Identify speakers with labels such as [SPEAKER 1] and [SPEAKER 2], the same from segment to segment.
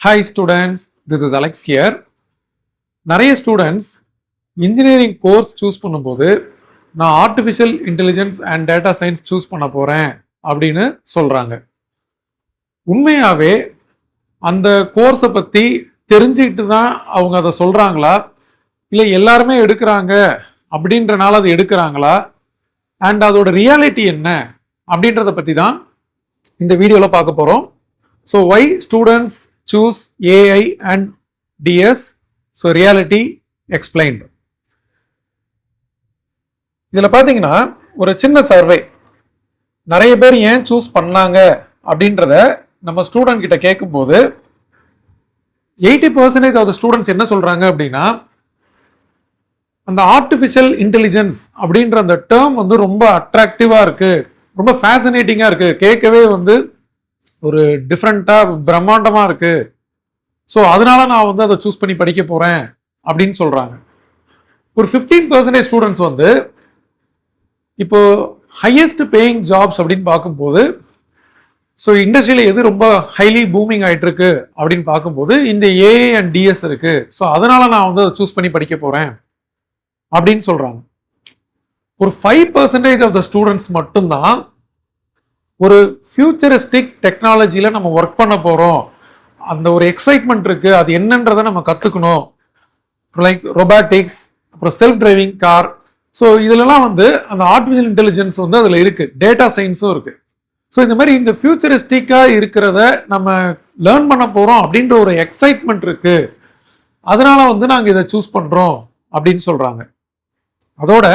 [SPEAKER 1] Hi students, this is Alex here. நிறைய students engineering course choose பண்ணும்போது நான் artificial intelligence and data science choose பண்ண போகிறேன் அப்படின்னு சொல்கிறாங்க. உண்மையாகவே அந்த கோர்ஸை பற்றி தெரிஞ்சுக்கிட்டு தான் அவங்க அதை சொல்கிறாங்களா, இல்லை எல்லாருமே எடுக்கிறாங்க அப்படின்றனால அதை எடுக்கிறாங்களா, அண்ட் அதோட ரியாலிட்டி என்ன அப்படின்றத பற்றி தான் இந்த வீடியோவில் பார்க்க போகிறோம். So why students choose AI and DS, so reality explained. இதில் பார்த்தீங்கன்னா ஒரு சின்ன சர்வே, நிறைய பேர் ஏன் சூஸ் பண்ணாங்க அப்படின்றத நம்ம ஸ்டூடெண்ட் கிட்ட கேட்கும்போது 80% ஆஃப் த ஸ்டூடெண்ட்ஸ் என்ன சொல்றாங்க அப்படின்னா, அந்த ஆர்டிஃபிஷியல் இன்டெலிஜென்ஸ் அப்படின்ற அந்த டேர்ம் வந்து ரொம்ப அட்ராக்டிவா இருக்கு, ரொம்ப ஃபேசினேட்டிங்கா இருக்கு, கேட்கவே வந்து ஒரு டிஃப்ரெண்டா பிரம்மாண்டமா இருக்கு, ஸோ அதனால நான் வந்து அதை சூஸ் பண்ணி படிக்க போறேன் அப்படின்னு சொல்றாங்க. ஒரு 15% ஸ்டூடெண்ட்ஸ் வந்து இப்போ ஹையஸ்ட் பேயிங் ஜாப்ஸ் அப்படின்னு பார்க்கும்போது, ஸோ இண்டஸ்ட்ரியில எது ரொம்ப ஹைலி பூமிங் ஆயிட்டு இருக்கு அப்படின்னு பார்க்கும்போது இந்த ஏஐ அண்ட் டிஎஸ் இருக்கு, ஸோ அதனால நான் வந்து அதை சூஸ் பண்ணி படிக்க போறேன் அப்படின்னு சொல்றாங்க. ஒரு 5% ஆஃப் த ஸ்டூடெண்ட்ஸ் மட்டும்தான் ஒரு ஃபியூச்சரிஸ்டிக் டெக்னாலஜியில நம்ம ஒர்க் பண்ண போறோம், அந்த ஒரு எக்ஸைட்மெண்ட் இருக்கு, அது என்னன்றதை நம்ம கத்துக்கணும், லைக் ரொபாட்டிக்ஸ், அப்புறம் செல்ஃப் டிரைவிங் கார். ஸோ இதுலலாம் வந்து அந்த ஆர்டிஃபிஷியல் இன்டெலிஜென்ஸ் வந்து அதில் இருக்கு, டேட்டா சயின்ஸும் இருக்கு. ஸோ இந்த மாதிரி இந்த ஃபியூச்சரிஸ்டிக்கா இருக்கிறத நம்ம லேர்ன் பண்ண போறோம் அப்படின்ற ஒரு எக்ஸைட்மெண்ட் இருக்கு, அதனால வந்து நாங்கள் இதை சூஸ் பண்றோம் அப்படின்னு சொல்றாங்க. அதோட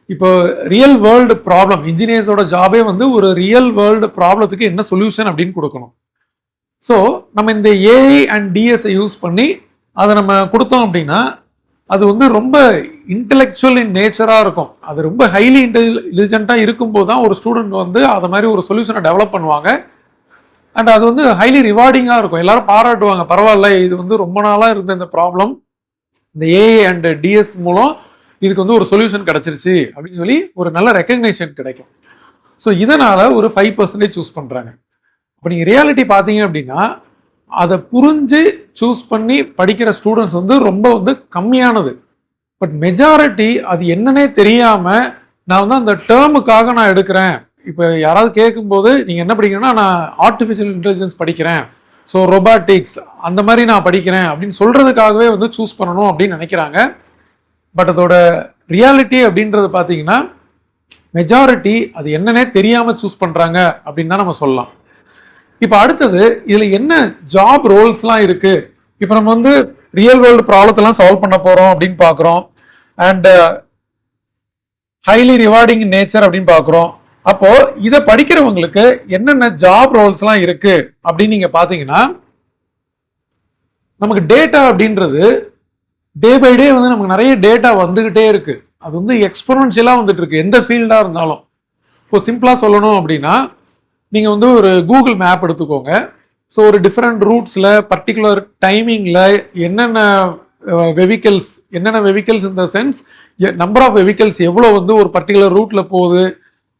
[SPEAKER 1] இப்போ ரியல் வேர்ல்டு ப்ராப்ளம், இன்ஜினியர்ஸோட ஜாபே வந்து ஒரு ரியல் வேர்ல்டு ப்ராப்ளத்துக்கு என்ன சொல்யூஷன் அப்படின்னு கொடுக்கணும். ஸோ நம்ம இந்த ஏஐ அண்ட் டிஎஸ்ஐ யூஸ் பண்ணி அதை நம்ம கொடுத்தோம் அப்படின்னா அது வந்து ரொம்ப இன்டெலெக்சுவல் இன் நேச்சராக இருக்கும், அது ரொம்ப ஹைலி இன்டெலிஜென்ட்டாக இருக்கும்போது தான் ஒரு ஸ்டூடெண்ட் வந்து அதை மாதிரி ஒரு சொல்யூஷனை டெவலப் பண்ணுவாங்க. அண்ட் அது வந்து ஹைலி ரிவார்டிங்காக இருக்கும், எல்லாரும் பாராட்டுவாங்க, பரவாயில்ல இது வந்து ரொம்ப நாளாக இருந்த இந்த ப்ராப்ளம் இந்த ஏஐ அண்ட் டிஎஸ் மூலம் இதுக்கு வந்து ஒரு சொல்யூஷன் கிடைச்சிருச்சு அப்படின்னு சொல்லி ஒரு நல்ல ரெக்கக்னேஷன் கிடைக்கும். ஸோ இதனால ஒரு 5% சூஸ் பண்ணுறாங்க. இப்போ நீங்கள் ரியாலிட்டி பார்த்தீங்க அப்படின்னா அதை புரிஞ்சு சூஸ் பண்ணி படிக்கிற ஸ்டூடெண்ட்ஸ் வந்து ரொம்ப வந்து கம்மியானது. பட் மெஜாரிட்டி அது என்னன்னே தெரியாமல் நான் வந்து அந்த டேர்முக்காக நான் எடுக்கிறேன். இப்போ யாராவது கேட்கும்போது நீங்கள் என்ன படிக்கிறீங்கன்னா, நான் ஆர்டிஃபிஷியல் இன்டெலிஜென்ஸ் படிக்கிறேன், ஸோ ரொபாட்டிக்ஸ் அந்த மாதிரி நான் படிக்கிறேன் அப்படின்னு சொல்கிறதுக்காகவே வந்து சூஸ் பண்ணணும் அப்படின்னு நினைக்கிறாங்க. பட் அதோட ரியாலிட்டி அப்படின்றது பார்த்தீங்கன்னா மெஜாரிட்டி அது என்னன்னே தெரியாமல் சூஸ் பண்ணுறாங்க அப்படின்னு தான் நம்ம சொல்லலாம். இப்போ அடுத்தது இதில் என்ன ஜாப் ரோல்ஸ்லாம் இருக்கு, இப்போ நம்ம வந்து ரியல் வேர்ல்டு ப்ராப்ளத்தெல்லாம் சால்வ் பண்ண போகிறோம் அப்படின்னு பார்க்குறோம், அண்ட் ஹைலி ரிவார்டிங் நேச்சர் அப்படின்னு பார்க்குறோம். அப்போ இதை படிக்கிறவங்களுக்கு என்னென்ன ஜாப் ரோல்ஸ்லாம் இருக்கு அப்படின்னு நீங்கள் பார்த்தீங்கன்னா, நமக்கு டேட்டா அப்படின்றது டே பை டே வந்து நமக்கு நிறைய டேட்டா வந்துகிட்டே இருக்கு, அது வந்து எக்ஸ்போனன்ஷியலாக வந்துட்டு இருக்கு எந்த ஃபீல்டாக இருந்தாலும். இப்போ சிம்பிளாக சொல்லணும் அப்படின்னா, நீங்கள் வந்து ஒரு கூகுள் மேப் எடுத்துக்கோங்க. ஸோ ஒரு டிஃப்ரெண்ட் ரூட்ஸில் பர்டிகுலர் டைமிங்கில் என்னென்ன வெஹிக்கல்ஸ் இந்த சென்ஸ் நம்பர் ஆஃப் வெஹிக்கல்ஸ் எவ்வளோ வந்து ஒரு பர்டிகுலர் ரூட்டில் போகுது,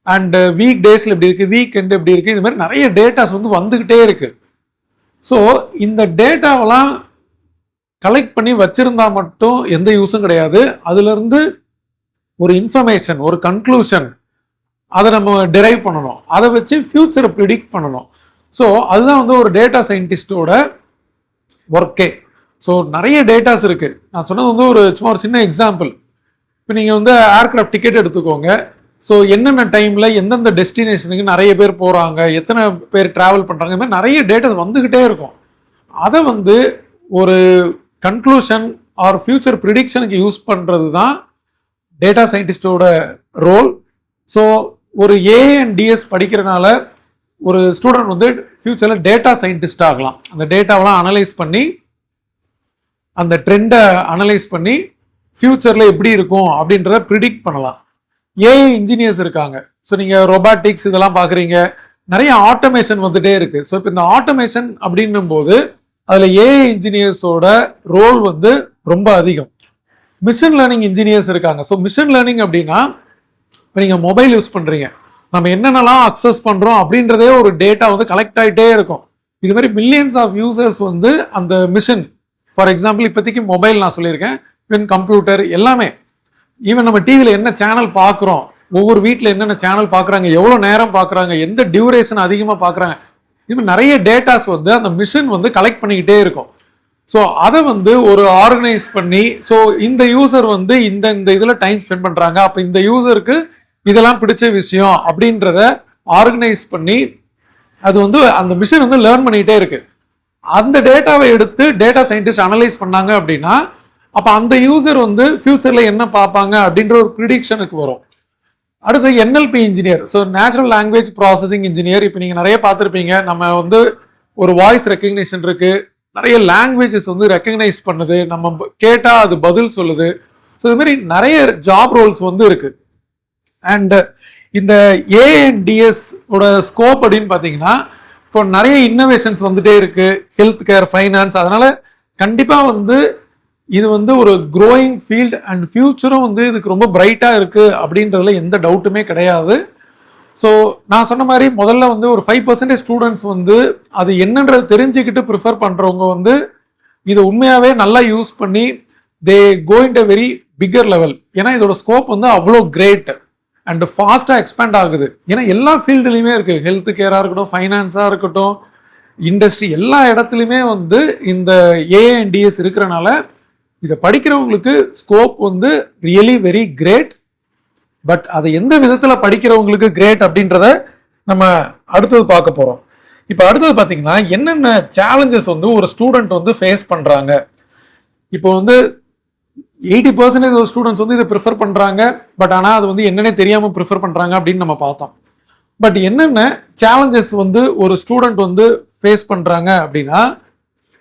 [SPEAKER 1] அண்ட் வீக் டேஸில் எப்படி இருக்குது, வீக் எண்டு எப்படி இருக்குது, இது மாதிரி நிறைய டேட்டாஸ் வந்து வந்துக்கிட்டே இருக்கு. ஸோ இந்த டேட்டாவெல்லாம் கலெக்ட் பண்ணி வச்சிருந்தா மட்டும் எந்த யூஸும் கிடையாது, அதுலேருந்து ஒரு இன்ஃபர்மேஷன், ஒரு கன்க்ளூஷன் அதை நம்ம டிரைவ் பண்ணணும், அதை வச்சு ஃபியூச்சரை ப்ரிடிக்ட் பண்ணணும். ஸோ அதுதான் வந்து ஒரு டேட்டா சயின்டிஸ்டோட ஒர்க்கே. ஸோ நிறைய டேட்டாஸ் இருக்கு. நான் சொன்னது வந்து சும்மா ஒரு சின்ன எக்ஸாம்பிள். இப்போ நீங்கள் வந்து ஏர்கிராஃப்ட் டிக்கெட் எடுத்துக்கோங்க. ஸோ என்னென்ன டைமில் எந்தெந்த டெஸ்டினேஷனுக்கு நிறைய பேர் போகிறாங்க, எத்தனை பேர் ட்ராவல் பண்ணுறாங்க, இது மாதிரி நிறைய டேட்டாஸ் வந்துக்கிட்டே இருக்கும். அதை வந்து ஒரு கன்க்ளூஷன் ஆர் ஃபியூச்சர் ப்ரிடிக்ஷனுக்கு யூஸ் பண்ணுறது தான் டேட்டா சயின்டிஸ்டோட ரோல். ஸோ ஒரு ஏஐ அண்ட் டிஎஸ் படிக்கிறனால ஒரு ஸ்டூடெண்ட் வந்து ஃபியூச்சரில் டேட்டா சயின்டிஸ்ட் ஆகலாம். அந்த டேட்டாவெல்லாம் அனலைஸ் பண்ணி அந்த ட்ரெண்டை அனலைஸ் பண்ணி ஃபியூச்சரில் எப்படி இருக்கும் அப்படின்றத ப்ரிடிக்ட் பண்ணலாம். ஏஐ இன்ஜினியர்ஸ் இருக்காங்க. ஸோ நீங்கள் ரொபாட்டிக்ஸ் இதெல்லாம் பார்க்குறீங்க, நிறைய ஆட்டோமேஷன் வந்துட்டே இருக்கு. ஸோ இப்போ இந்த ஆட்டோமேஷன் அப்படின்னும் போது அதில் ஏஐ இன்ஜினியர்ஸோட ரோல் வந்து ரொம்ப அதிகம். மிஷின் லேர்னிங் இன்ஜினியர்ஸ் இருக்காங்க. ஸோ மிஷின் லேர்னிங் அப்படின்னா, இப்போ நீங்கள் மொபைல் யூஸ் பண்ணுறீங்க, நம்ம என்னென்னலாம் அக்சஸ் பண்ணுறோம் அப்படின்றதே ஒரு டேட்டா வந்து கலெக்ட் ஆகிட்டே இருக்கும். இது மாதிரி மில்லியன்ஸ் ஆஃப் யூசர்ஸ் வந்து அந்த மிஷின், ஃபார் எக்ஸாம்பிள் இப்போதைக்கு மொபைல் நான் சொல்லியிருக்கேன், தென் கம்ப்யூட்டர் எல்லாமே, ஈவன் நம்ம டிவியில் என்ன சேனல் பார்க்குறோம், ஒவ்வொரு வீட்டில் என்னென்ன சேனல் பார்க்குறாங்க, எவ்வளோ நேரம் பார்க்குறாங்க, எந்த டியூரேஷன் அதிகமாக பார்க்குறாங்க, இது நிறைய டேட்டாஸ் வந்து அந்த மிஷின் வந்து கலெக்ட் பண்ணிக்கிட்டே இருக்கும். ஸோ அதை வந்து ஒரு ஆர்கனைஸ் பண்ணி, ஸோ இந்த யூசர் வந்து இந்த இதில் டைம் ஸ்பெண்ட் பண்ணுறாங்க, அப்போ இந்த யூசருக்கு இதெல்லாம் பிடிச்ச விஷயம் அப்படின்றத ஆர்கனைஸ் பண்ணி அது வந்து அந்த மிஷின் வந்து லேர்ன் பண்ணிக்கிட்டே இருக்கு. அந்த டேட்டாவை எடுத்து டேட்டா சயின்டிஸ்ட் அனலைஸ் பண்ணாங்க அப்படின்னா அப்போ அந்த யூசர் வந்து ஃபியூச்சரில் என்ன பார்ப்பாங்க அப்படின்ற ஒரு ப்ரிடிக்ஷனுக்கு வரும். அடுத்து NLP engineer, so natural language processing engineer. இப்போ நீங்கள் நிறைய பார்த்துருப்பீங்க, நம்ம வந்து ஒரு வாய்ஸ் ரெக்கக்னிஷன் இருக்கு, நிறைய லாங்குவேஜஸ் வந்து ரெக்கக்னைஸ் பண்ணுது, நம்ம கேட்டால் அது பதில் சொல்லுது. ஸோ இது மாதிரி நிறைய ஜாப் ரோல்ஸ் வந்து இருக்கு. அண்ட் இந்த ஏஎன்டிஎஸ் ஓட ஸ்கோப் அப்படின்னு பார்த்தீங்கன்னா இப்போ நிறைய இன்னோவேஷன்ஸ் வந்துட்டே இருக்கு, ஹெல்த் கேர், ஃபைனான்ஸ். அதனால கண்டிப்பாக வந்து இது வந்து ஒரு க்ரோயிங் ஃபீல்ட் அண்ட் ஃபியூச்சரும் வந்து இதுக்கு ரொம்ப பிரைட்டாக இருக்கு அப்படின்றதுல எந்த டவுட்டுமே கிடையாது. ஸோ நான் சொன்ன மாதிரி முதல்ல வந்து ஒரு 5% ஸ்டூடெண்ட்ஸ் வந்து அது என்னன்றது தெரிஞ்சுக்கிட்டு ப்ரிஃபர் பண்ணுறவங்க வந்து இதை உண்மையாகவே நல்லா யூஸ் பண்ணி தே கோ இன் அ வெரி பிக்கர் லெவல். ஏன்னா இதோட ஸ்கோப் வந்து அவ்வளோ கிரேட் அண்ட் ஃபாஸ்ட்டாக எக்ஸ்பேண்ட் ஆகுது. ஏன்னா எல்லா ஃபீல்டுலையுமே இருக்குது, ஹெல்த் கேராக இருக்கட்டும், ஃபைனான்ஸாக இருக்கட்டும், இண்டஸ்ட்ரி, எல்லா இடத்துலையுமே வந்து இந்த ஏஎன்டிஎஸ் இருக்கிறனால இதை படிக்கிறவங்களுக்கு ஸ்கோப் வந்து ரியலி வெரி கிரேட். பட் அதை எந்த விதத்தில் படிக்கிறவங்களுக்கு கிரேட் அப்படின்றத நம்ம அடுத்தது பார்க்க போகிறோம். இப்போ அடுத்தது பார்த்தீங்கன்னா என்னென்ன சேலஞ்சஸ் வந்து ஒரு ஸ்டூடெண்ட் வந்து ஃபேஸ் பண்ணுறாங்க. இப்போ வந்து 80% ஸ்டூடெண்ட்ஸ் வந்து இதை ப்ரிஃபர் பண்ணுறாங்க, பட் ஆனால் அது வந்து என்னென்ன தெரியாமல் ப்ரிஃபர் பண்ணுறாங்க அப்படின்னு நம்ம பார்த்தோம். பட் என்னென்ன சேலஞ்சஸ் வந்து ஒரு ஸ்டூடெண்ட் வந்து ஃபேஸ் பண்ணுறாங்க அப்படின்னா,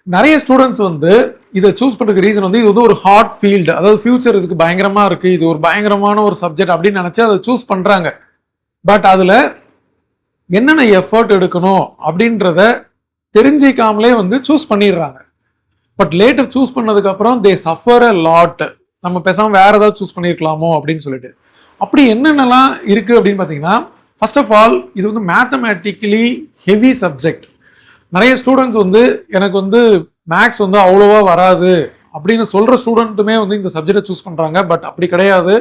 [SPEAKER 1] நிறைய ஸ்டூடெண்ட்ஸ் வந்து இதை சூஸ் பண்ணுறதுக்கு ரீசன் வந்து இது வந்து ஒரு ஹாட் ஃபீல்டு, அதாவது ஃபியூச்சர் இதுக்கு பயங்கரமாக இருக்குது, இது ஒரு பயங்கரமான ஒரு சப்ஜெக்ட் அப்படின்னு நினச்சி அதை சூஸ் பண்ணுறாங்க. பட் அதில் என்னென்ன எஃபர்ட் எடுக்கணும் அப்படின்றத தெரிஞ்சிக்காமலே வந்து சூஸ் பண்ணிடுறாங்க. பட் லேட்டர் சூஸ் பண்ணதுக்கப்புறம் தே சஃபர் அ லாட். நம்ம பேசாமல் வேறு ஏதாவது சூஸ் பண்ணியிருக்கலாமோ அப்படின்னு சொல்லிட்டு. அப்படி என்னென்னலாம் இருக்குது அப்படின்னு பார்த்தீங்கன்னா, ஃபர்ஸ்ட் ஆஃப் ஆல் இது வந்து மேத்தமேட்டிக்கலி ஹெவி சப்ஜெக்ட். நிறைய ஸ்டூடெண்ட்ஸ் வந்து எனக்கு வந்து மேக்ஸ் வந்து அவ்வளோவா வராது அப்படின்னு சொல்கிற ஸ்டூடெண்ட்டுமே வந்து இந்த சப்ஜெக்டை சூஸ் பண்ணுறாங்க. பட் அப்படி கிடையாது,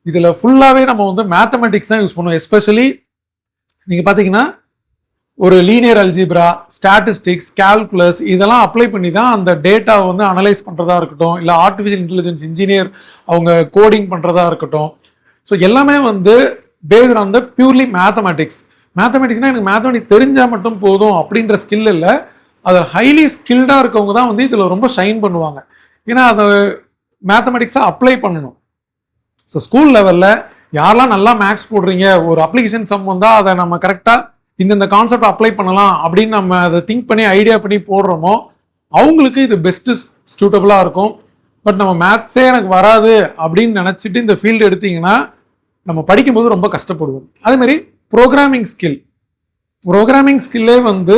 [SPEAKER 1] இதில் ஃபுல்லாகவே நம்ம வந்து மேத்தமெட்டிக்ஸ் தான் யூஸ் பண்ணுவோம். எஸ்பெஷலி நீங்கள் பார்த்தீங்கன்னா ஒரு லீனியர் அல்ஜிப்ரா, ஸ்டாட்டிஸ்டிக்ஸ், கால்குலஸ் இதெல்லாம் அப்ளை பண்ணி தான் அந்த டேட்டாவை வந்து அனலைஸ் பண்ணுறதா இருக்கட்டும், இல்லை ஆர்டிஃபிஷியல் இன்டெலிஜென்ஸ் இன்ஜினியர் அவங்க கோடிங் பண்ணுறதா இருக்கட்டும். ஸோ எல்லாமே வந்து based on the purely mathematics. மேத்தமெட்டிக்ஸ்னால் எனக்கு மேத்தமெட்டிக்ஸ் தெரிஞ்சால் மட்டும் போதும் அப்படின்ற ஸ்கில் இல்லை, அது ஹைலி ஸ்கில்டாக இருக்கவங்க தான் வந்து இதில் ரொம்ப ஷைன் பண்ணுவாங்க. ஏன்னா அதை மேத்தமெட்டிக்ஸாக அப்ளை பண்ணணும். ஸோ ஸ்கூல் லெவலில் யாரெல்லாம் நல்லா மேக்ஸ் போடுறீங்க, ஒரு அப்ளிகேஷன் சம் வந்தால் அதை நம்ம கரெக்டாக இந்த கான்செப்ட் அப்ளை பண்ணலாம் அப்படின்னு நம்ம அதை திங்க் பண்ணி ஐடியா பண்ணி போடுறோமோ அவங்களுக்கு இது பெஸ்ட்டு சூட்டபுளாக இருக்கும். பட் நம்ம மேத்ஸே எனக்கு வராது அப்படின்னு நினச்சிட்டு இந்த ஃபீல்டு எடுத்தீங்கன்னா நம்ம படிக்கும்போது ரொம்ப கஷ்டப்படுவோம். அதேமாதிரி ப்ரோக்ராமிங் ஸ்கில்லே வந்து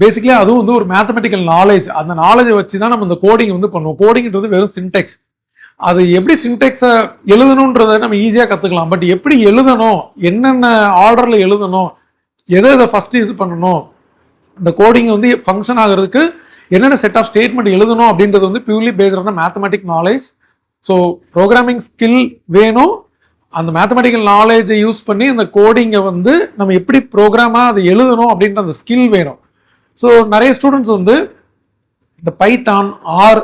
[SPEAKER 1] பேசிக்கலி அதுவும் வந்து ஒரு மேத்தமெட்டிக்கல் நாலேஜ். அந்த நாலேஜை வச்சு தான் நம்ம இந்த கோடிங் வந்து பண்ணுவோம். கோடிங்கிறது வெறும் சின்டெக்ஸ். அது எப்படி சின்டெக்ஸை எழுதணுன்றதை நம்ம ஈஸியாக கற்றுக்கலாம். பட் எப்படி எழுதணும், என்னென்ன ஆர்டரில் எழுதணும், எதை ஃபஸ்ட்டு இது பண்ணணும், இந்த கோடிங் வந்து ஃபங்க்ஷன் ஆகிறதுக்கு என்னென்ன செட் ஆஃப் ஸ்டேட்மெண்ட் எழுதணும் அப்படின்றது வந்து purely based on the mathematic knowledge. So programming skill வேணும், அந்த மேத்தமெட்டிக்கல் நாலேஜை யூஸ் பண்ணி அந்த கோடிங்கை வந்து நம்ம எப்படி ப்ரோக்ராமாக அதை எழுதணும் அப்படின்ற அந்த ஸ்கில் வேணும். ஸோ நிறைய ஸ்டூடெண்ட்ஸ் வந்து இந்த பைத்தான், ஆர்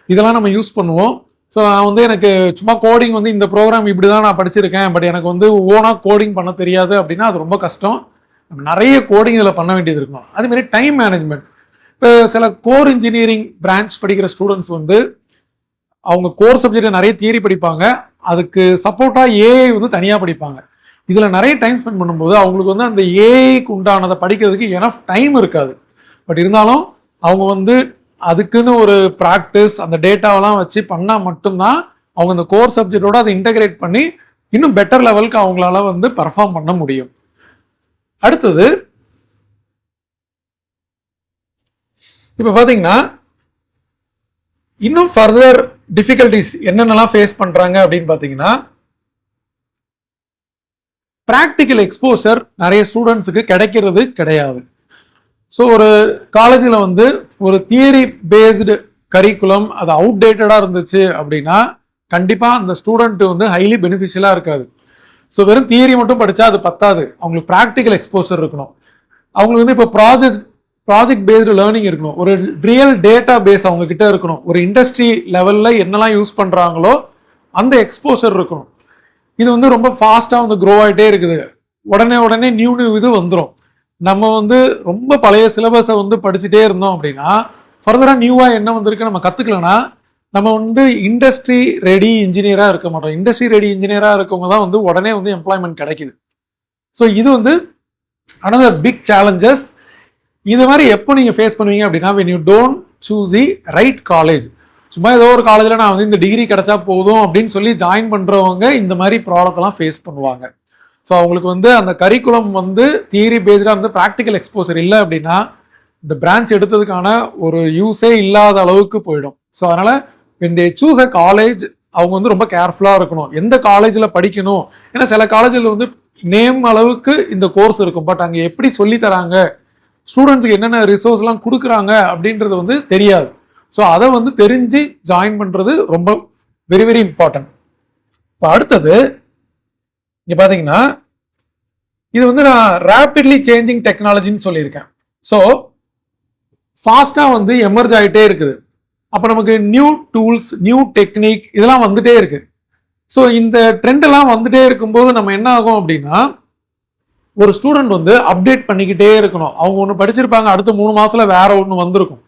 [SPEAKER 1] இதெல்லாம் நம்ம யூஸ் பண்ணுவோம். ஸோ நான் வந்து எனக்கு சும்மா கோடிங் வந்து இந்த ப்ரோக்ராம் இப்படி தான் நான் படிச்சிருக்கேன், பட் எனக்கு வந்து ஓனாக கோடிங் பண்ண தெரியாது அப்படின்னா அது ரொம்ப கஷ்டம். நம்ம நிறைய கோடிங் இதில் பண்ண வேண்டியது இருக்கும். அதேமாதிரி டைம் மேனேஜ்மெண்ட். இப்போ சில கோர் இன்ஜினியரிங் பிரான்ச் படிக்கிற ஸ்டூடெண்ட்ஸ் வந்து அவங்க கோர் சப்ஜெக்ட் நிறைய தியரி படிப்பாங்க, அதுக்கு சப்போர்ட்டாக ஏஐ வந்து தனியாக படிப்பாங்க. இதில் நிறைய டைம் ஸ்பெண்ட் பண்ணும்போது அவங்களுக்கு வந்து அந்த ஏஐக்கு உண்டானதை படிக்கிறதுக்கு எனஃப் டைம் இருக்காது. பட் இருந்தாலும் அவங்க வந்து அதுக்குன்னு ஒரு ப்ராக்டிஸ், அந்த டேட்டாவெல்லாம் வச்சு பண்ணால் மட்டும்தான் அவங்க அந்த கோர் சப்ஜெக்டோட அதை இன்டகிரேட் பண்ணி இன்னும் பெட்டர் லெவலுக்கு அவங்களால வந்து பர்ஃபார்ம் பண்ண முடியும். அடுத்தது இப்போ பார்த்தீங்கன்னா இன்னும் ஃபர்தர் டிஃபிகல்டிஸ் என்னென்னலாம் ஃபேஸ் பண்ணுறாங்க அப்படின்னு பார்த்தீங்கன்னா, ப்ராக்டிக்கல் எக்ஸ்போசர் நிறைய ஸ்டூடெண்ட்ஸுக்கு கிடைக்கிறது கிடையாது. ஸோ ஒரு காலேஜில் வந்து ஒரு தியரி பேஸ்டு கரிக்குலம் அது அவுடேட்டடாக இருந்துச்சு அப்படின்னா கண்டிப்பாக அந்த ஸ்டூடெண்ட் வந்து ஹைலி பெனிஃபிஷியலாக இருக்காது. ஸோ வெறும் தியரி மட்டும் படித்தா அது பத்தாது, அவங்களுக்கு ப்ராக்டிக்கல் எக்ஸ்போசர் இருக்கணும். அவங்களுக்கு வந்து இப்போ ப்ராஜெக்ட் பேஸ்டு லேர்னிங் இருக்கணும், ஒரு ரியல் டேட்டா பேஸ் அவங்க கிட்ட இருக்கணும், ஒரு இண்டஸ்ட்ரி லெவலில் என்னெல்லாம் யூஸ் பண்ணுறாங்களோ அந்த எக்ஸ்போசர் இருக்கணும். இது வந்து ரொம்ப ஃபாஸ்ட்டாக வந்து க்ரோ ஆகிட்டே இருக்குது. உடனே நியூ இது வந்துடும். நம்ம வந்து ரொம்ப பழைய சிலபஸை வந்து படிச்சுட்டே இருந்தோம் அப்படின்னா ஃபர்தராக நியூவாக என்ன வந்திருக்கு நம்ம கற்றுக்கலன்னா நம்ம வந்து இண்டஸ்ட்ரி ரெடி இன்ஜினியராக இருக்க மாட்டோம். இண்டஸ்ட்ரி ரெடி இன்ஜினியராக இருக்கவங்க தான் வந்து உடனே வந்து எம்ப்ளாய்மெண்ட் கிடைக்குது. ஸோ இது வந்து அனதர் பிக் சேலஞ்சஸ். இது மாதிரி எப்போ நீங்கள் ஃபேஸ் பண்ணுவீங்க அப்படின்னா when you don't choose the right college. சும்மா ஏதோ ஒரு காலேஜில் நான் வந்து இந்த டிகிரி கிடைச்சா போதும் அப்படின்னு சொல்லி ஜாயின் பண்ணுறவங்க இந்த மாதிரி ப்ராப்ளத்தெல்லாம் ஃபேஸ் பண்ணுவாங்க. ஸோ அவங்களுக்கு வந்து அந்த கரிக்குலம் வந்து தியரி பேஸ்டாக வந்து ப்ராக்டிக்கல் எக்ஸ்போசர் இல்லை அப்படின்னா இந்த பிரான்ச் எடுத்ததுக்கான ஒரு யூஸே இல்லாத அளவுக்கு போயிடும். ஸோ அதனால் when they choose a college அவங்க வந்து ரொம்ப கேர்ஃபுல்லாக இருக்கணும் எந்த காலேஜில் படிக்கணும். ஏன்னா சில காலேஜில் வந்து நேம் அளவுக்கு இந்த கோர்ஸ் இருக்கும், பட் அங்கே எப்படி சொல்லி தராங்க, ஸ்டூடெண்ட்ஸுக்கு என்னென்ன ரிசோர்ஸ்லாம் கொடுக்குறாங்க அப்படின்றது வந்து தெரியாது. ஸோ அதை வந்து தெரிஞ்சு ஜாயின் பண்ணுறது ரொம்ப வெரி வெரி இம்பார்ட்டன்ட். இப்போ அடுத்தது இங்கே பார்த்தீங்கன்னா இது வந்து நான் ரேப்பிட்லி சேஞ்சிங் டெக்னாலஜின்னு சொல்லியிருக்கேன். ஸோ ஃபாஸ்ட்டாக வந்து எமர்ஜ் ஆகிட்டே இருக்குது. அப்போ நமக்கு நியூ டூல்ஸ் நியூ டெக்னிக் இதெல்லாம் வந்துட்டே இருக்கு. ஸோ இந்த ட்ரெண்ட் எல்லாம் வந்துட்டே இருக்கும்போது நம்ம என்ன ஆகும் அப்படின்னா ஒரு ஸ்டூடெண்ட் வந்து அப்டேட் பண்ணிக்கிட்டே இருக்கணும். அவங்க ஒன்று படிச்சிருப்பாங்க, அடுத்த 3 மாசத்துல வேற ஒன்று வந்திருக்கும்.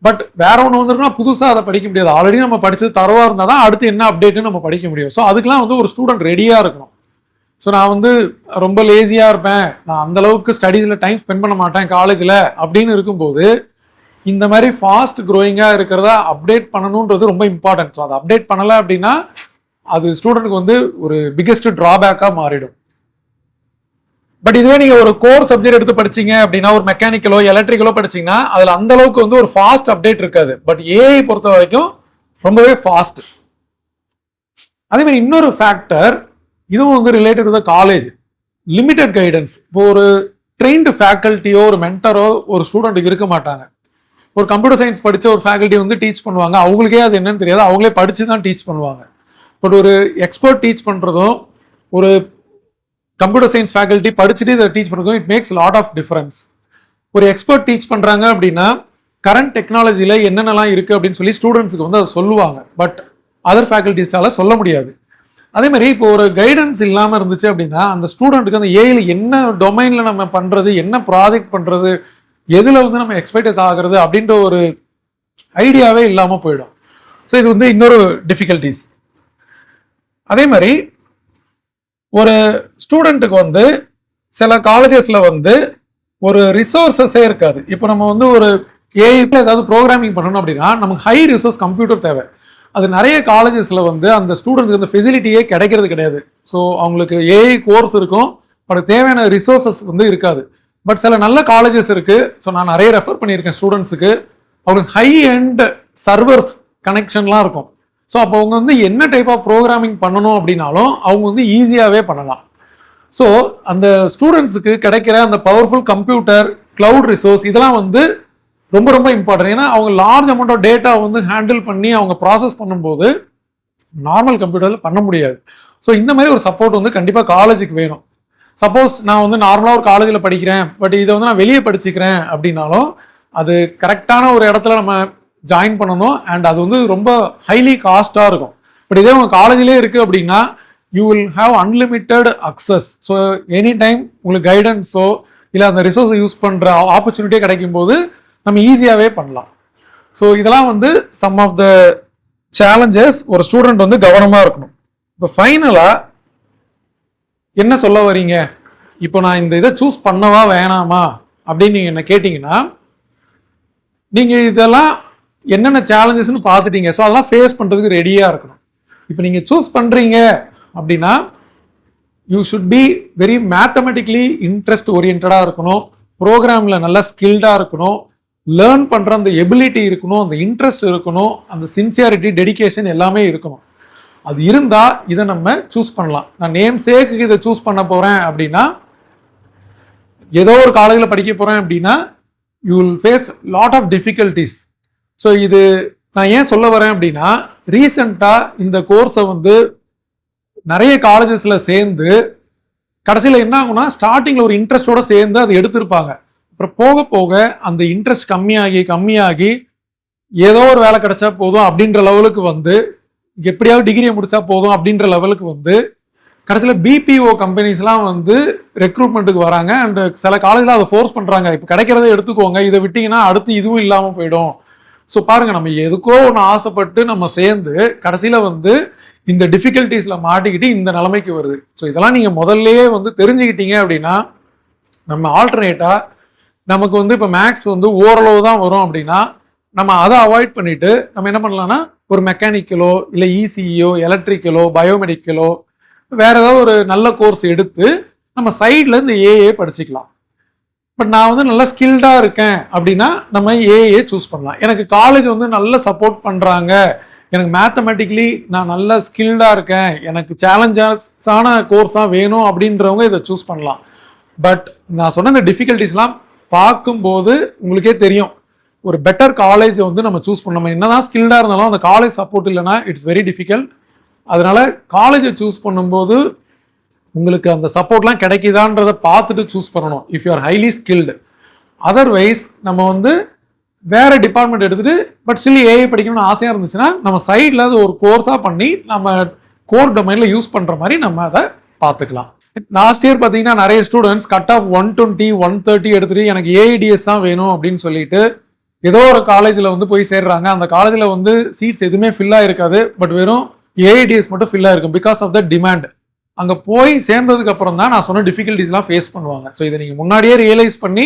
[SPEAKER 1] பட் வேற ஒன்று வந்திருக்குன்னா புதுசாக அதை படிக்க முடியாது. ஆல்ரெடி நம்ம படிச்சது தரவாக இருந்தால் தான் அடுத்து என்ன அப்டேட்னு நம்ம படிக்க முடியும். ஸோ அதுக்கெல்லாம் வந்து ஒரு ஸ்டூடெண்ட் ரெடியாக இருக்கணும். ஸோ நான் வந்து ரொம்ப லேசியாக இருப்பேன், நான் அந்த அளவுக்கு ஸ்டடீஸில் டைம் ஸ்பெண்ட் பண்ண மாட்டேன் காலேஜில் அப்படின்னு இருக்கும்போது இந்த மாதிரி ஃபாஸ்ட் க்ரோயிங்காக இருக்கிறத அப்டேட் பண்ணணுன்றது ரொம்ப இம்பார்ட்டன்ட். ஸோ அதை அப்டேட் பண்ணலை அப்படின்னா அது ஸ்டூடெண்ட்டுக்கு வந்து ஒரு பிக்கெஸ்ட் ட்ராபேக்காக மாறிடும். பட் இதுவே நீங்கள் ஒரு கோர் சப்ஜெக்ட் எடுத்து படிச்சீங்க அப்படின்னா ஒரு மெக்கானிக்கலோ எலக்ட்ரிக்கலோ படிச்சீங்கன்னா அதில் அந்த அளவுக்கு வந்து ஒரு ஃபாஸ்ட் அப்டேட் இருக்காது. பட் ஏஐ பொறுத்த வரைக்கும் ரொம்பவே ஃபாஸ்ட். அதே மாதிரி இன்னொரு ஃபேக்டர் இதுவும் வந்து related to the college, limited guidance. இப்போ ஒரு ட்ரெயின்டு ஃபேக்கல்ட்டியோ ஒரு மென்டரோ ஒரு ஸ்டூடெண்ட்டுக்கு இருக்க மாட்டாங்க. ஒரு கம்ப்யூட்டர் சயின்ஸ் படித்த ஒரு ஃபேக்கல்ட்டி வந்து டீச் பண்ணுவாங்க, அவங்களுக்கே அது என்னன்னு தெரியாது, அவங்களே படித்து தான் டீச் பண்ணுவாங்க. பட் ஒரு எக்ஸ்பர்ட் டீச் பண்ணுறதும் ஒரு கம்ப்யூட்டர் சயின்ஸ் ஃபேக்கல்ட்டி படிச்சுட்டு இதை டீச் பண்ணுறதும் it makes lot of difference. ஒரு எக்ஸ்பர்ட் டீச் பண்ணுறாங்க அப்படின்னா கரண்ட் டெக்னாலஜியில் என்னென்னலாம் இருக்குது அப்படின்னு சொல்லி ஸ்டூடெண்ட்ஸுக்கு வந்து அதை சொல்லுவாங்க. பட் அதர் ஃபேக்கல்ட்டிஸால சொல்ல முடியாது. அதே மாதிரி இப்போ ஒரு கைடன்ஸ் இல்லாமல் இருந்துச்சு அப்படின்னா அந்த ஸ்டூடெண்ட்டுக்கு அந்த ஏஐல என்ன டொமைனில் நம்ம பண்ணுறது, என்ன ப்ராஜெக்ட் பண்ணுறது, எதில் வந்து நம்ம எக்ஸ்பர்டைஸ் ஆகிறது அப்படின்ற ஒரு ஐடியாவே இல்லாமல் போயிடும். ஸோ இது வந்து இன்னொரு டிஃபிகல்ட்டிஸ். அதே மாதிரி ஒரு ஸ்டூடெண்ட்டுக்கு வந்து சில காலேஜஸில் வந்து ஒரு ரிசோர்ஸஸே இருக்காது. இப்போ நம்ம வந்து ஒரு ஏஐல ஏதாவது ப்ரோக்ராமிங் பண்ணணும் அப்படின்னா நமக்கு ஹை ரிசோர்ஸ் கம்ப்யூட்டர் தேவை. அது நிறைய காலேஜஸில் வந்து அந்த ஸ்டூடெண்ட்ஸ்க்கு அந்த ஃபெசிலிட்டியே கிடைக்கிறது கிடையாது. ஸோ அவங்களுக்கு ஏஐ கோர்ஸ் இருக்கும், பட் தேவையான ரிசோர்ஸஸ் வந்து இருக்காது. பட் சில நல்ல காலேஜஸ் இருக்குது. ஸோ நான் நிறைய ரெஃபர் பண்ணியிருக்கேன் ஸ்டூடெண்ட்ஸுக்கு. அவங்களுக்கு ஹை எண்ட் சர்வர்ஸ் கனெக்ஷன்லாம் இருக்கும். ஸோ அப்போ அவங்க வந்து என்ன டைப் ஆஃப் ப்ரோக்ராமிங் பண்ணணும் அப்படின்னாலும் அவங்க வந்து ஈஸியாகவே பண்ணலாம். ஸோ அந்த ஸ்டூடெண்ட்ஸுக்கு கிடைக்கிற அந்த பவர்ஃபுல் கம்ப்யூட்டர், கிளவுட் ரிசோர்ஸ் இதெல்லாம் வந்து ரொம்ப ரொம்ப இம்பார்ட்டன்ட். ஏன்னா அவங்க லார்ஜ் அமௌண்ட் ஆஃப் டேட்டா வந்து ஹேண்டில் பண்ணி அவங்க ப்ராசஸ் பண்ணும்போது நார்மல் கம்ப்யூட்டரில் பண்ண முடியாது. ஸோ இந்த மாதிரி ஒரு சப்போர்ட் வந்து கண்டிப்பாக காலேஜுக்கு வேணும். சப்போஸ் நான் வந்து நார்மலாக ஒரு காலேஜில் படிக்கிறேன், பட் இதை வந்து நான் வெளியே படிச்சுக்கிறேன் அப்படின்னாலும் அது கரெக்டான ஒரு இடத்துல நம்ம ஜாயின் பண்ணணும். அண்ட் அது வந்து ரொம்ப ஹைலி காஸ்டாக இருக்கும். பட் இதே உங்கள் காலேஜிலே இருக்குது அப்படின்னா you will have unlimited access. So any time உங்களுக்கு கைடன்ஸோ இல்லை அந்த ரிசோர்ஸை யூஸ் பண்ணுற ஆப்பர்ச்சுனிட்டியே கிடைக்கும் போது நம்ம ஈஸியாகவே பண்ணலாம். ஸோ இதெல்லாம் வந்து சம் ஆஃப் த சேலஞ்சஸ் ஒரு ஸ்டூடெண்ட் வந்து கவனமாக இருக்கணும். இப்போ ஃபைனலாக என்ன சொல்ல வரீங்க, இப்போ நான் இந்த இதை சூஸ் பண்ணவா வேணாமா அப்படின்னு நீங்கள் என்ன கேட்டிங்கன்னா நீங்கள் இதெல்லாம் என்னென்ன சேலஞ்சஸ்ன்னு பார்த்துட்டீங்க. ஸோ அதெல்லாம் ஃபேஸ் பண்ணுறதுக்கு ரெடியாக இருக்கணும். இப்போ நீங்கள் சூஸ் பண்ணுறீங்க அப்படின்னா you should be very mathematically interest ஓரியன்டாக இருக்கணும், ப்ரோக்ராமில் நல்லா ஸ்கில்டாக இருக்கணும், லேர்ன் பண்ணுற அந்த எபிலிட்டி இருக்கணும், அந்த இன்ட்ரெஸ்ட் இருக்கணும், அந்த சின்சியாரிட்டி டெடிகேஷன் எல்லாமே இருக்கணும். அது இருந்தால் இதை நம்ம சூஸ் பண்ணலாம். நான் நேம் சேக்குக்கு இதை சூஸ் பண்ண போகிறேன் அப்படின்னா ஏதோ ஒரு காலேஜில் படிக்க போகிறேன் அப்படின்னா you will face lot of difficulties. So இது நான் ஏன் சொல்ல வரேன் அப்படின்னா, ரீசெண்டாக இந்த கோர்ஸை வந்து நிறைய காலேஜஸில் சேர்ந்து கடைசியில் என்ன ஆகும்னா, ஸ்டார்டிங்கில் ஒரு இன்ட்ரெஸ்டோட சேர்ந்து அதை எடுத்திருப்பாங்க. அப்புறம் போக போக அந்த இன்ட்ரெஸ்ட் கம்மியாகி ஏதோ ஒரு வேலை கிடைச்சா போதும் அப்படின்ற லெவலுக்கு வந்து, எப்படியாவது டிகிரியை முடிச்சா போதும் அப்படின்ற லெவலுக்கு வந்து கடைசியில் பிபிஓ கம்பெனிஸ்லாம் வந்து ரெக்ரூட்மெண்ட்டுக்கு வராங்க. அண்ட் சில காலேஜில் அதை ஃபோர்ஸ் பண்ணுறாங்க, இப்போ கிடைக்கிறத எடுத்துக்கோங்க, இதை விட்டிங்கன்னா அடுத்து இதுவும் இல்லாமல் போயிடும். ஸோ பாருங்க, நம்ம எதுக்கோ ஒன்று ஆசைப்பட்டு நம்ம சேர்ந்து கடைசியில் வந்து இந்த டிஃபிகல்ட்டிஸில் மாட்டிக்கிட்டு இந்த நிலைமைக்கு வருது. ஸோ இதெல்லாம் நீங்கள் முதல்லையே வந்து தெரிஞ்சுக்கிட்டீங்க அப்படின்னா, நம்ம ஆல்டர்னேட்டாக நமக்கு வந்து இப்போ மேக்ஸ் வந்து ஓரளவு தான் வரும் அப்படின்னா நம்ம அதை அவாய்ட் பண்ணிட்டு நம்ம என்ன பண்ணலாம்னா, ஒரு மெக்கானிக்கலோ இல்லை இசிஇயோ எலக்ட்ரிக்கலோ பயோமெடிக்கலோ வேற ஏதாவது ஒரு நல்ல கோர்ஸ் எடுத்து நம்ம சைடில் இந்த ஏஏ படிச்சுக்கலாம். பட் நான் வந்து நல்லா ஸ்கில்டாக இருக்கேன் அப்படின்னா நம்ம ஏஏ சூஸ் பண்ணலாம். எனக்கு காலேஜ் வந்து நல்ல சப்போர்ட் பண்ணுறாங்க, எனக்கு மேத்தமெட்டிக்கலி நான் நல்ல ஸ்கில்டாக இருக்கேன், எனக்கு சேலஞ்சஸான கோர்ஸாக வேணும் அப்படின்றவங்க இதை சூஸ் பண்ணலாம். பட் நான் சொன்ன இந்த டிஃபிகல்ட்டிஸ்லாம் பார்க்கும்போது உங்களுக்கே தெரியும், ஒரு பெட்டர் காலேஜ் வந்து நம்ம சூஸ் பண்ணணும். நம்ம என்னதான் ஸ்கில்டாக இருந்தாலும் அந்த காலேஜ் சப்போர்ட் இல்லைன்னா இட்ஸ் வெரி டிஃபிகல்ட். அதனால காலேஜை சூஸ் பண்ணும்போது உங்களுக்கு அந்த சப்போர்ட்லாம் கிடைக்குதான்றதை பார்த்துட்டு சூஸ் பண்ணணும் if you are highly skilled. Otherwise நம்ம வந்து வேற டிபார்ட்மெண்ட் எடுத்துட்டு பட் ஸ்டில் ஏஐ படிக்கணும்னு ஆசையாக இருந்துச்சுன்னா நம்ம சைடில் அது ஒரு கோர்ஸாக பண்ணி நம்ம கோர் டொமைனில் யூஸ் பண்ணுற மாதிரி நம்ம அதை பார்த்துக்கலாம். லாஸ்ட் இயர் பார்த்தீங்கன்னா நிறைய ஸ்டூடெண்ட்ஸ் கட் ஆஃப் 120 130 எடுத்துட்டு எனக்கு ஏஐடிஎஸ் தான் வேணும் அப்படின்னு சொல்லிட்டு ஏதோ ஒரு காலேஜில் வந்து போய் சேர்றாங்க. அந்த காலேஜில் வந்து சீட்ஸ் எதுவுமே ஃபில் ஆகிருக்காது, பட் வெறும் ஏஐடிஎஸ் மட்டும் ஃபில் ஆகிருக்கும் பிகாஸ் ஆஃப் த டிமாண்ட். அங்கே போய் சேர்ந்ததுக்கு அப்புறம் தான் நான் சொன்ன டிஃபிகல்ட்டிஸ்லாம் ஃபேஸ் பண்ணுவாங்க. ஸோ இதை நீங்கள் முன்னாடியே ரியலைஸ் பண்ணி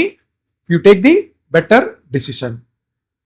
[SPEAKER 1] you take the better decision.